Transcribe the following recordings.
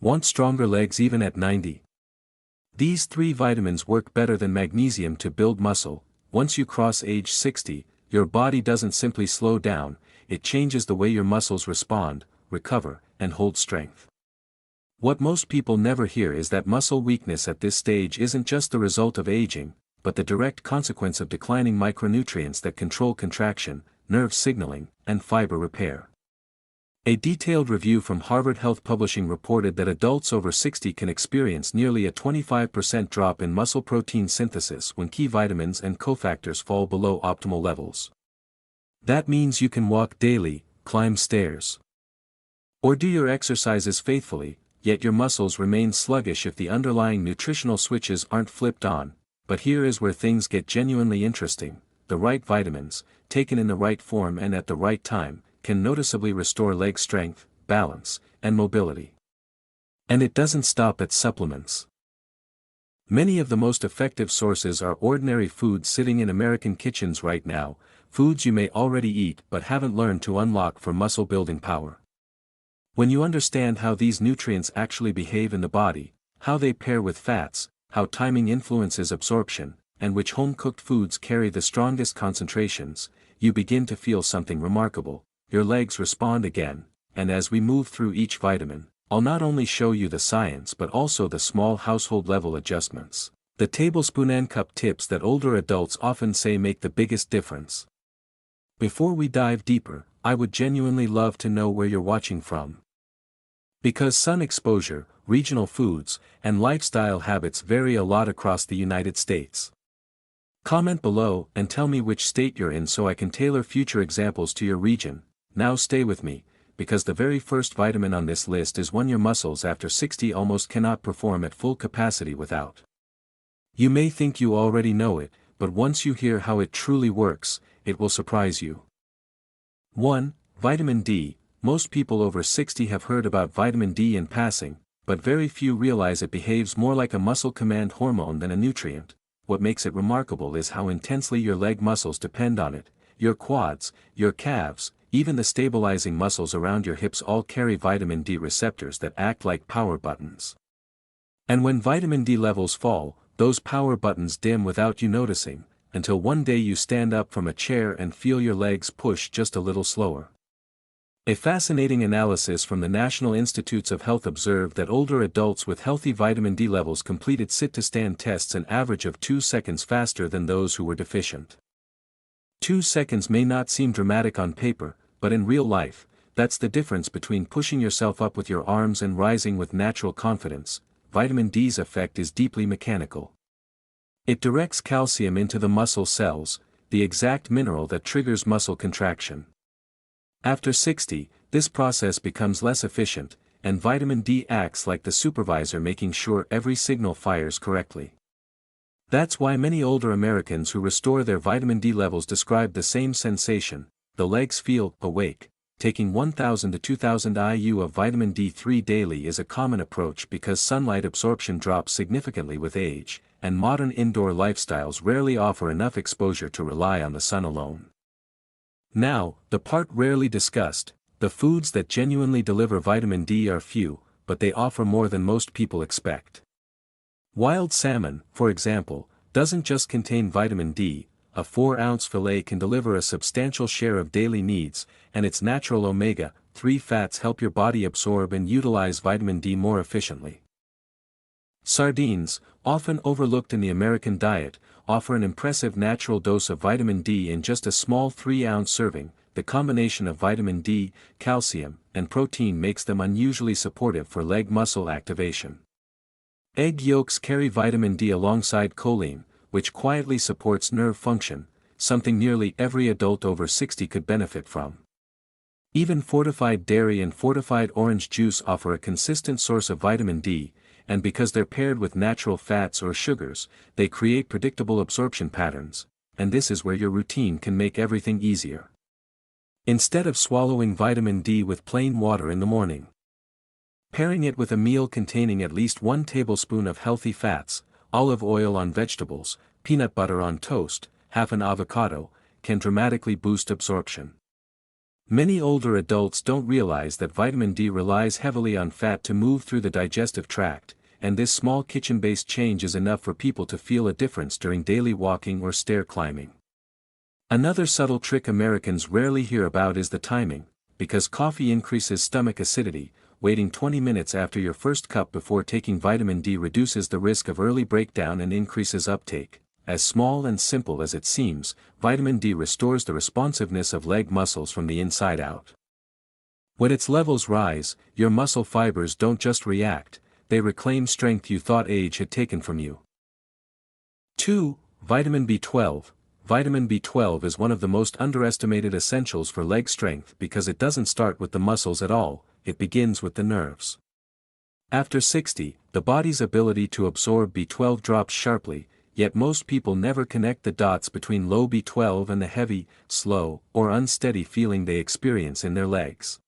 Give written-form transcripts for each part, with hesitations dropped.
Want stronger legs even at 90? These three vitamins work better than magnesium to build muscle. Once you cross age 60, your body doesn't simply slow down, it changes the way your muscles respond, recover, and hold strength. What most people never hear is that muscle weakness at this stage isn't just the result of aging, but the direct consequence of declining micronutrients that control contraction, nerve signaling, and fiber repair. A detailed review from Harvard Health Publishing reported that adults over 60 can experience nearly a 25% drop in muscle protein synthesis when key vitamins and cofactors fall below optimal levels. That means you can walk daily, climb stairs, or do your exercises faithfully, yet your muscles remain sluggish if the underlying nutritional switches aren't flipped on. But here is where things get genuinely interesting. The right vitamins, taken in the right form and at the right time, can noticeably restore leg strength, balance, and mobility. And it doesn't stop at supplements. Many of the most effective sources are ordinary foods sitting in American kitchens right now, foods you may already eat but haven't learned to unlock for muscle building power. When you understand how these nutrients actually behave in the body, how they pair with fats, how timing influences absorption, and which home-cooked foods carry the strongest concentrations, you begin to feel something remarkable. Your legs respond again, and as we move through each vitamin, I'll not only show you the science but also the small household-level adjustments, the tablespoon and cup tips that older adults often say make the biggest difference. Before we dive deeper, I would genuinely love to know where you're watching from. Because sun exposure, regional foods, and lifestyle habits vary a lot across the United States. Comment below and tell me which state you're in so I can tailor future examples to your region. Now stay with me, because the very first vitamin on this list is one your muscles after 60 almost cannot perform at full capacity without. You may think you already know it, but once you hear how it truly works, it will surprise you. 1. Vitamin D. Most people over 60 have heard about vitamin D in passing, but very few realize it behaves more like a muscle command hormone than a nutrient. What makes it remarkable is how intensely your leg muscles depend on it. Your quads, your calves, even the stabilizing muscles around your hips all carry vitamin D receptors that act like power buttons. And when vitamin D levels fall, those power buttons dim without you noticing, until one day you stand up from a chair and feel your legs push just a little slower. A fascinating analysis from the National Institutes of Health observed that older adults with healthy vitamin D levels completed sit-to-stand tests an average of 2 seconds faster than those who were deficient. 2 seconds may not seem dramatic on paper, but in real life, that's the difference between pushing yourself up with your arms and rising with natural confidence. Vitamin D's effect is deeply mechanical. It directs calcium into the muscle cells, the exact mineral that triggers muscle contraction. After 60, this process becomes less efficient, and vitamin D acts like the supervisor making sure every signal fires correctly. That's why many older Americans who restore their vitamin D levels describe the same sensation. The legs feel awake. Taking 1000 to 2000 IU of vitamin D3 daily is a common approach because sunlight absorption drops significantly with age, and modern indoor lifestyles rarely offer enough exposure to rely on the sun alone. Now, the part rarely discussed, the foods that genuinely deliver vitamin D are few, but they offer more than most people expect. Wild salmon, for example, doesn't just contain vitamin D. A 4-ounce fillet can deliver a substantial share of daily needs, and its natural omega-3 fats help your body absorb and utilize vitamin D more efficiently. Sardines, often overlooked in the American diet, offer an impressive natural dose of vitamin D in just a small 3-ounce serving. The combination of vitamin D, calcium, and protein makes them unusually supportive for leg muscle activation. Egg yolks carry vitamin D alongside choline, which quietly supports nerve function, something nearly every adult over 60 could benefit from. Even fortified dairy and fortified orange juice offer a consistent source of vitamin D, and because they're paired with natural fats or sugars, they create predictable absorption patterns, and this is where your routine can make everything easier. Instead of swallowing vitamin D with plain water in the morning, pairing it with a meal containing at least 1 tablespoon of healthy fats, olive oil on vegetables, peanut butter on toast, half an avocado, can dramatically boost absorption. Many older adults don't realize that vitamin D relies heavily on fat to move through the digestive tract, and this small kitchen-based change is enough for people to feel a difference during daily walking or stair climbing. Another subtle trick Americans rarely hear about is the timing, because coffee increases stomach acidity. Waiting 20 minutes after your first cup before taking vitamin D reduces the risk of early breakdown and increases uptake. As small and simple as it seems, vitamin D restores the responsiveness of leg muscles from the inside out. When its levels rise, your muscle fibers don't just react, they reclaim strength you thought age had taken from you. 2. Vitamin B12. Vitamin B12 is one of the most underestimated essentials for leg strength because it doesn't start with the muscles at all, it begins with the nerves. After 60, the body's ability to absorb B12 drops sharply, yet most people never connect the dots between low B12 and the heavy, slow, or unsteady feeling they experience in their legs.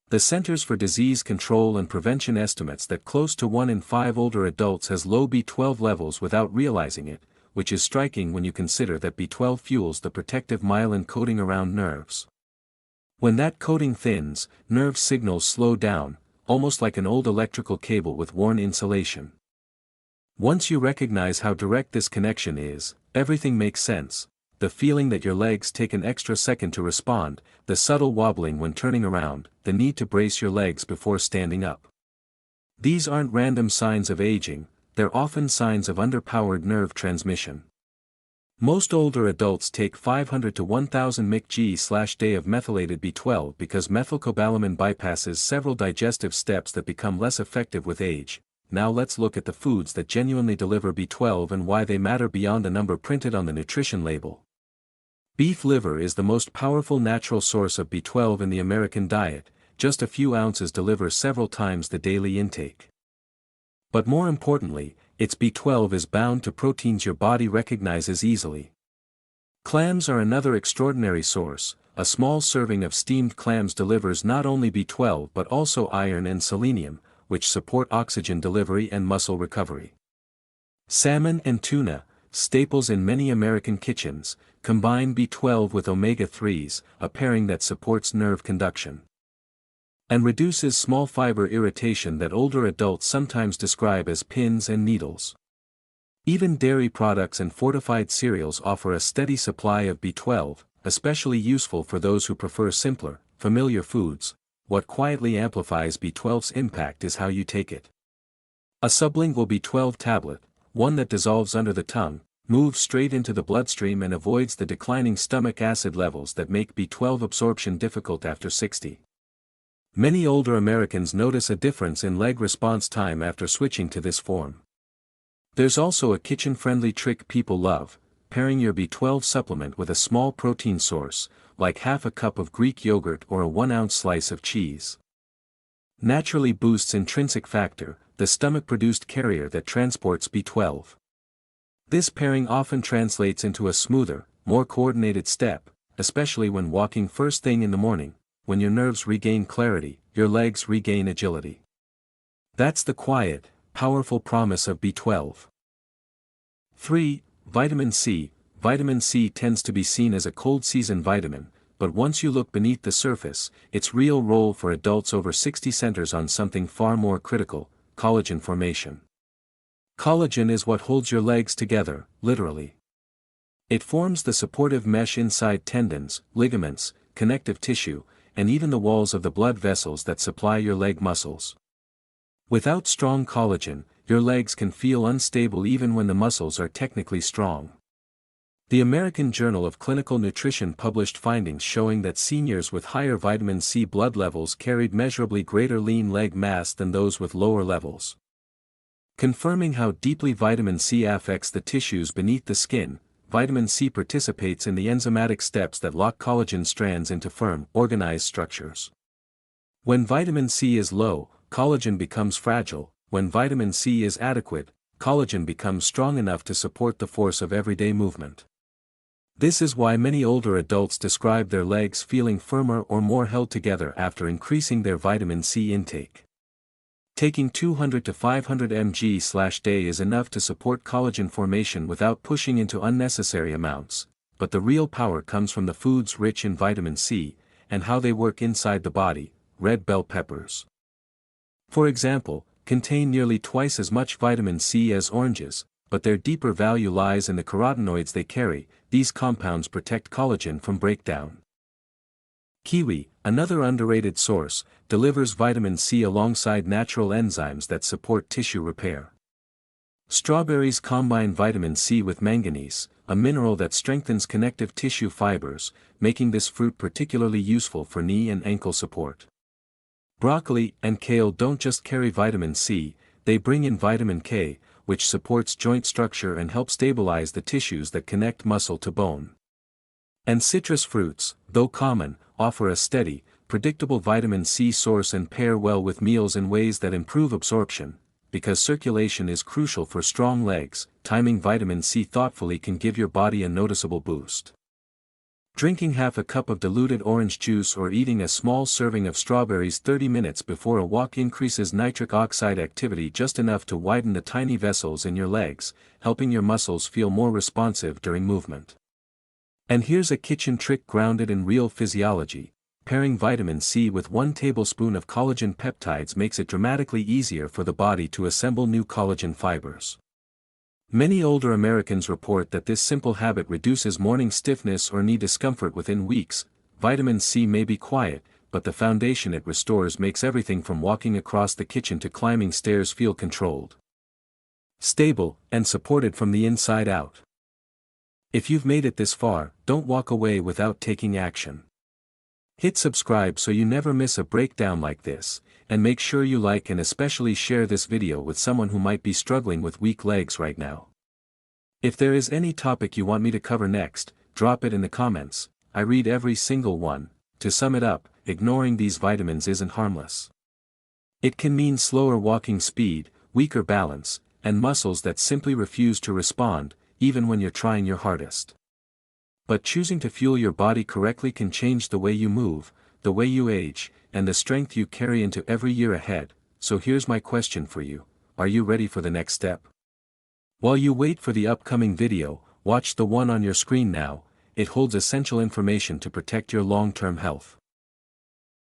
The Centers for Disease Control and Prevention estimates that close to 1 in 5 older adults has low B12 levels without realizing it, which is striking when you consider that B12 fuels the protective myelin coating around nerves. When that coating thins, nerve signals slow down, almost like an old electrical cable with worn insulation. Once you recognize how direct this connection is, everything makes sense. The feeling that your legs take an extra second to respond, the subtle wobbling when turning around, the need to brace your legs before standing up. These aren't random signs of aging, they're often signs of underpowered nerve transmission. Most older adults take 500 to 1000 mcg/day of methylated B12 because methylcobalamin bypasses several digestive steps that become less effective with age. Now let's look at the foods that genuinely deliver B12 and why they matter beyond the number printed on the nutrition label. Beef liver is the most powerful natural source of B12 in the American diet, just a few ounces deliver several times the daily intake. But more importantly, its B12 is bound to proteins your body recognizes easily. Clams are another extraordinary source. A small serving of steamed clams delivers not only B12 but also iron and selenium, which support oxygen delivery and muscle recovery. Salmon and tuna, staples in many American kitchens, combine B12 with omega-3s, a pairing that supports nerve conduction and reduces small fiber irritation that older adults sometimes describe as pins and needles. Even dairy products and fortified cereals offer a steady supply of B12, especially useful for those who prefer simpler, familiar foods. What quietly amplifies B12's impact is how you take it. A sublingual B12 tablet, one that dissolves under the tongue, moves straight into the bloodstream and avoids the declining stomach acid levels that make B12 absorption difficult after 60. Many older Americans notice a difference in leg response time after switching to this form. There's also a kitchen-friendly trick people love, pairing your B12 supplement with a small protein source, like half a cup of Greek yogurt or a 1-ounce slice of cheese. Naturally boosts intrinsic factor, the stomach-produced carrier that transports B12. This pairing often translates into a smoother, more coordinated step, especially when walking first thing in the morning. When your nerves regain clarity, your legs regain agility. That's the quiet, powerful promise of B12. 3. Vitamin C. Vitamin C tends to be seen as a cold season vitamin, but once you look beneath the surface, its real role for adults over 60 centers on something far more critical: collagen formation. Collagen is what holds your legs together, literally. It forms the supportive mesh inside tendons, ligaments, connective tissue, and even the walls of the blood vessels that supply your leg muscles. Without strong collagen, your legs can feel unstable even when the muscles are technically strong. The American Journal of Clinical Nutrition published findings showing that seniors with higher vitamin C blood levels carried measurably greater lean leg mass than those with lower levels. Confirming how deeply vitamin C affects the tissues beneath the skin, vitamin C participates in the enzymatic steps that lock collagen strands into firm, organized structures. When vitamin C is low, collagen becomes fragile. When vitamin C is adequate, collagen becomes strong enough to support the force of everyday movement. This is why many older adults describe their legs feeling firmer or more held together after increasing their vitamin C intake. Taking 200 to 500 mg/day is enough to support collagen formation without pushing into unnecessary amounts, but the real power comes from the foods rich in vitamin C, and how they work inside the body. Red bell peppers, for example, contain nearly twice as much vitamin C as oranges, but their deeper value lies in the carotenoids they carry. These compounds protect collagen from breakdown. Kiwi, another underrated source, delivers vitamin C alongside natural enzymes that support tissue repair. Strawberries combine vitamin C with manganese, a mineral that strengthens connective tissue fibers, making this fruit particularly useful for knee and ankle support. Broccoli and kale don't just carry vitamin C, they bring in vitamin K, which supports joint structure and helps stabilize the tissues that connect muscle to bone. And citrus fruits, though common, offer a steady, predictable vitamin C source and pair well with meals in ways that improve absorption. Because circulation is crucial for strong legs, timing vitamin C thoughtfully can give your body a noticeable boost. Drinking half a cup of diluted orange juice or eating a small serving of strawberries 30 minutes before a walk increases nitric oxide activity just enough to widen the tiny vessels in your legs, helping your muscles feel more responsive during movement. And here's a kitchen trick grounded in real physiology. Pairing vitamin C with 1 tablespoon of collagen peptides makes it dramatically easier for the body to assemble new collagen fibers. Many older Americans report that this simple habit reduces morning stiffness or knee discomfort within weeks. Vitamin C may be quiet, but the foundation it restores makes everything from walking across the kitchen to climbing stairs feel controlled, stable, and supported from the inside out. If you've made it this far, don't walk away without taking action. Hit subscribe so you never miss a breakdown like this, and make sure you like and especially share this video with someone who might be struggling with weak legs right now. If there is any topic you want me to cover next, drop it in the comments. I read every single one. To sum it up, ignoring these vitamins isn't harmless. It can mean slower walking speed, weaker balance, and muscles that simply refuse to respond, even when you're trying your hardest. But choosing to fuel your body correctly can change the way you move, the way you age, and the strength you carry into every year ahead. So here's my question for you: are you ready for the next step? While you wait for the upcoming video, watch the one on your screen now. It holds essential information to protect your long-term health.